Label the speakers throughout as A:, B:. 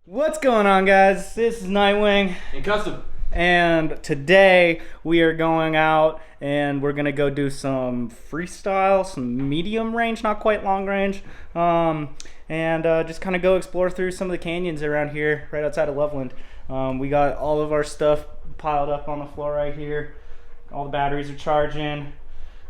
A: What's going on, guys? This is Nightwing
B: And Custom.
A: and today we are going out and we're gonna go do some freestyle, some medium range, not quite long range, and just kind of go explore through some of the canyons around here right outside of Loveland. We got all of our stuff piled up on the floor right here. All the batteries are charging.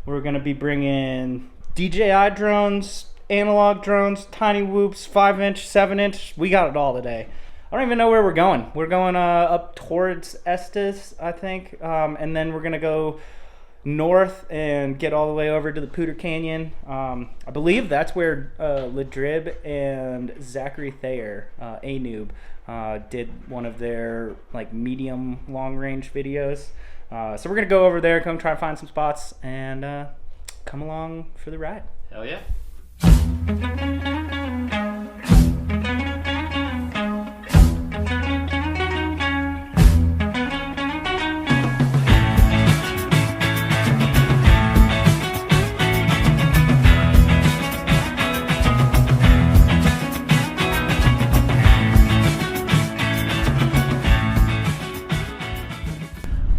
A: We're gonna be bringing DJI drones, analog drones, tiny whoops, 5-inch, 7-inch. We got it all today. I don't even know where we're going. We're going up towards Estes, I think, and then we're gonna go north and get all the way over to the Poudre Canyon. I believe that's where Ladrib and Zachary Thayer, A-Noob, did one of their like medium long range videos. So we're gonna go over there, come try and find some spots, and come along for the ride.
B: Hell yeah.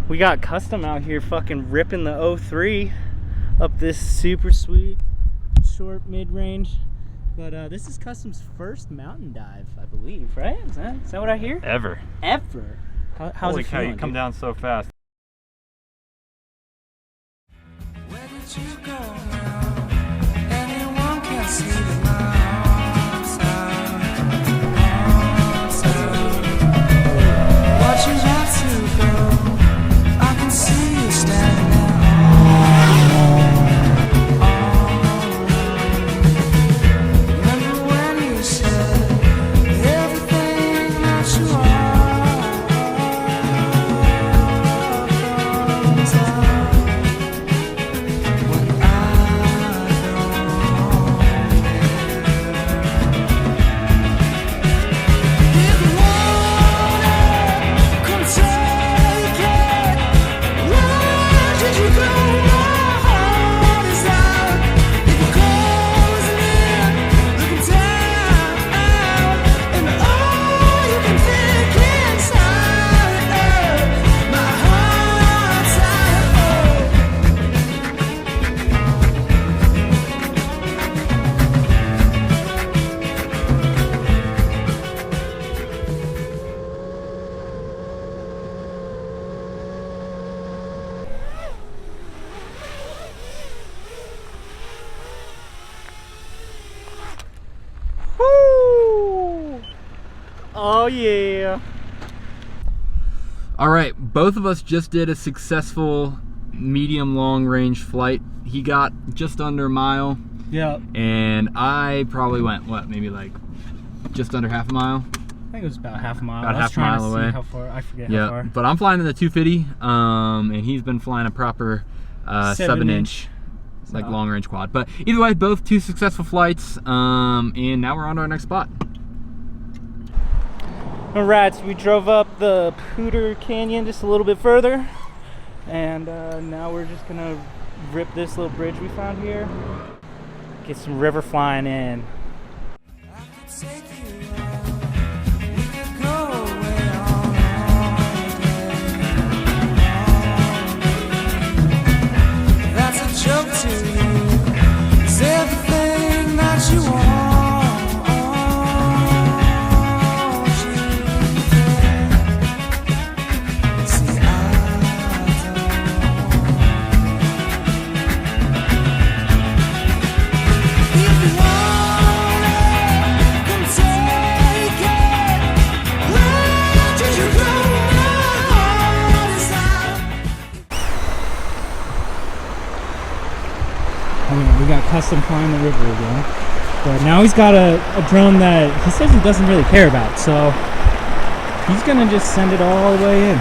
A: We got Custom out here fucking ripping the 03 up this super sweet short mid-range, but this is Custom's first mountain dive, I believe, right? Is that what I hear?
C: Ever.
A: How's
C: Holy
A: it
C: cow,
A: feeling,
C: you come
A: dude?
C: down so fast.
D: Where did you go now? Anyone can see that my arms are what you have to go. I can see you standing there. Remember when you said everything that you are comes out when I don't care. If you want it, come take it. Where did you go? My heart is out. If you're closing in, looking down, and all you can think inside, my heart's out.
A: Woo! Oh yeah.
B: All right, both of us just did a successful medium long range flight. He got just under a mile,
A: Yeah,
B: and I probably went, what, maybe like just under half a mile?
A: I think it was about half a mile.
B: About
A: I was
B: half a
A: trying
B: mile
A: to see
B: away.
A: how far. I forget how
B: Yeah,
A: far.
B: but I'm flying in the 250, and he's been flying a proper 7-inch like
A: So-
B: long range quad. But either way, both two successful flights, and now we're on to our next spot.
A: Alright, so we drove up the Poudre Canyon just a little bit further, and now we're just gonna rip this little bridge we found here, get some river flying in.
D: I could take you out. We could go away on holiday. That's a joke to you. It's everything that you want. See, I don't. If you want it, come take it. Where did you go? My heart is out.
A: I mean, we got Custom flying the river again, but now he's got a drone that he says he doesn't really care about, so he's gonna just send it all the way in.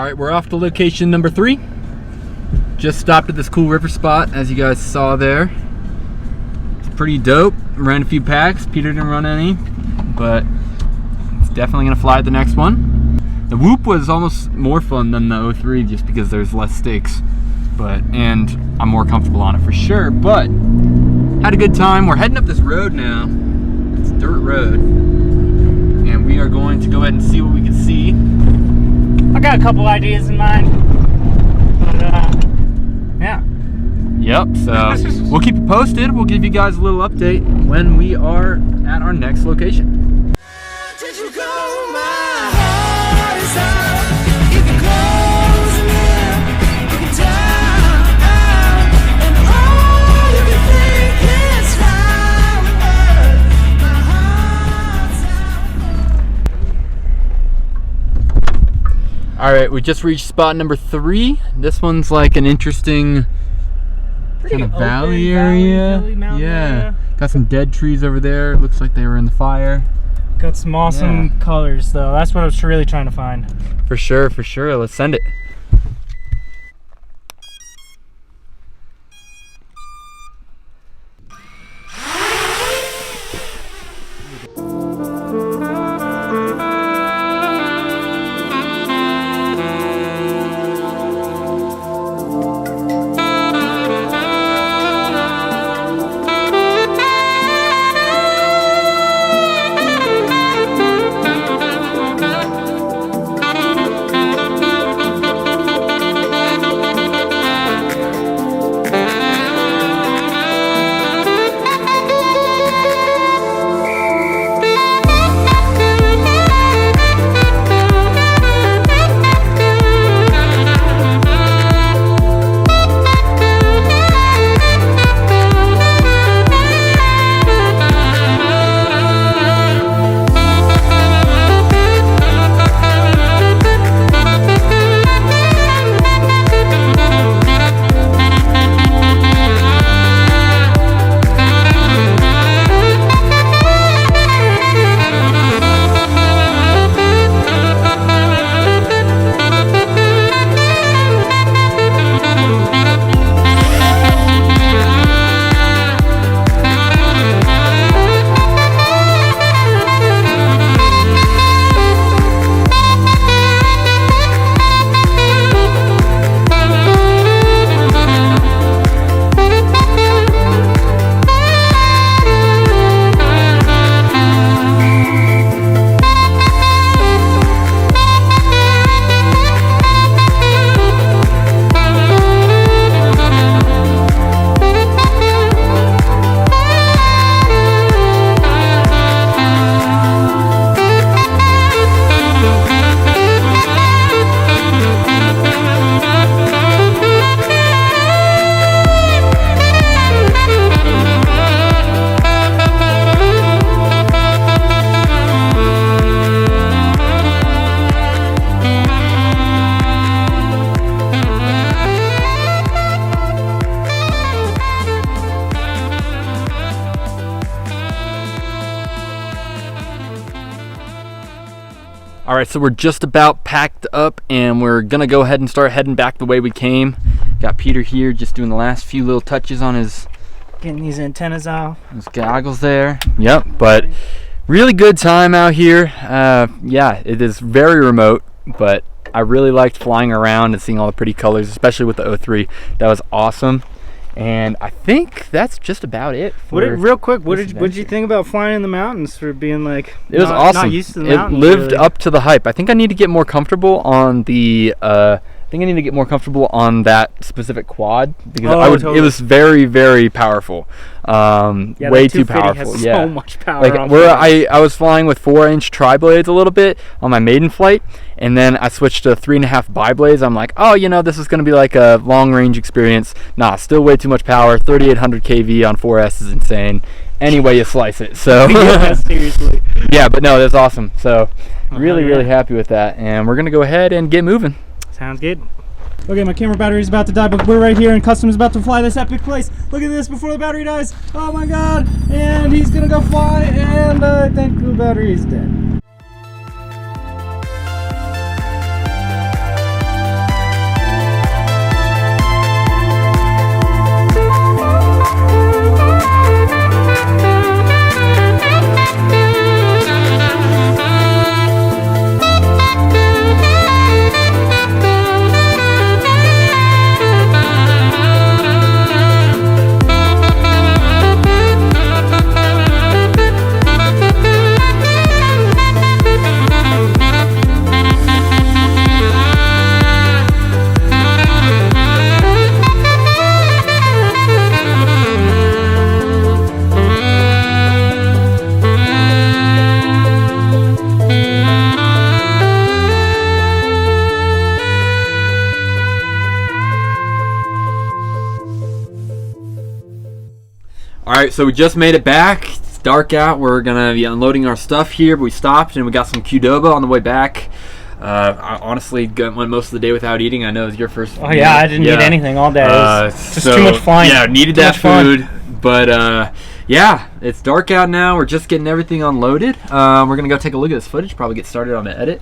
B: right, we're off to location number 3. Just stopped at this cool river spot, as you guys saw there. It's pretty dope. Ran a few packs. Peter didn't run any, but it's definitely gonna fly at the next one. The Whoop was almost more fun than the 03 just because there's less stakes, and I'm more comfortable on it for sure. But had a good time. We're heading up this road now. It's a dirt road, and we are going to go ahead and see what we can see.
A: I got a couple ideas in mind, but yeah.
B: Yep, so we'll keep you posted. We'll give you guys a little update when we are at our next location.
D: Did you go? My heart is out. If you close it, looking down, and all you can think is how it hurt. My heart's out.
B: All right, we just reached spot number 3. This one's like an interesting kind of valley area.
A: Hilly mountain
B: Yeah,
A: area.
B: got some dead trees over there. Looks like they were in the fire.
A: Got some awesome colors though. That's what I was really trying to find.
B: For sure, for sure. Let's send it. All right, so we're just about packed up and we're gonna go ahead and start heading back the way we came. Got Peter here just doing the last few little touches on his
A: Getting these antennas off.
B: goggles there. Yep, but really good time out here. Yeah, it is very remote, but I really liked flying around and seeing all the pretty colors, especially with the 03. That was awesome. And I think that's just about it.
A: Real quick, what
B: this
A: did you
B: adventure.
A: think about flying in the mountains for being like?
B: It was
A: not
B: awesome.
A: used to the
B: It
A: mountains,
B: lived
A: really.
B: up to the hype. I think I need to get more comfortable on the. I think I need to get more comfortable on that specific quad because
A: Totally.
B: it was very, very powerful.
A: Yeah,
B: Way
A: that
B: too
A: 250
B: powerful.
A: Has
B: Yeah.
A: so much power.
B: Like
A: on
B: where
A: flights.
B: I was flying with 4-inch tri-blades a little bit on my maiden flight, and then I switched to 3.5 bi-blades. I'm like, oh, this is going to be like a long-range experience. Nah, still way too much power. 3,800 kV on 4S is insane. Any way you slice it. So
A: Yeah, seriously.
B: yeah, but no, that's awesome. So really,
A: yeah.
B: really happy with that, and we're gonna go ahead and get moving.
A: Sounds good. Okay, my camera battery is about to die, but we're right here and Custom is about to fly this epic place. Look at this before the battery dies. Oh my god. And he's gonna go fly, and I think the battery is dead.
B: right, so we just made it back. It's dark out. We're gonna be unloading our stuff here, but we stopped and we got some Qdoba on the way back. I honestly went most of the day without eating. I know it was your first.
A: Oh yeah, I didn't eat anything all day. It was just too much flying.
B: Yeah, needed that food. But yeah, it's dark out now. We're just getting everything unloaded. We're gonna go take a look at this footage, probably get started on the edit,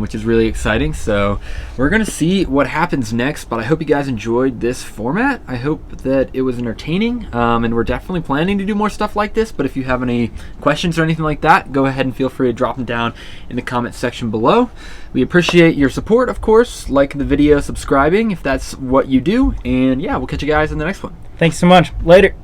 B: which is really exciting. So we're gonna see what happens next. But I hope you guys enjoyed this format. I hope that it was entertaining, and we're definitely planning to do more stuff like this. But if you have any questions or anything like that, go ahead and feel free to drop them down in the comment section below. We appreciate your support, of course. Like the video, subscribing if that's what you do, and yeah, we'll catch you guys in the next one.
A: Thanks so much. Later.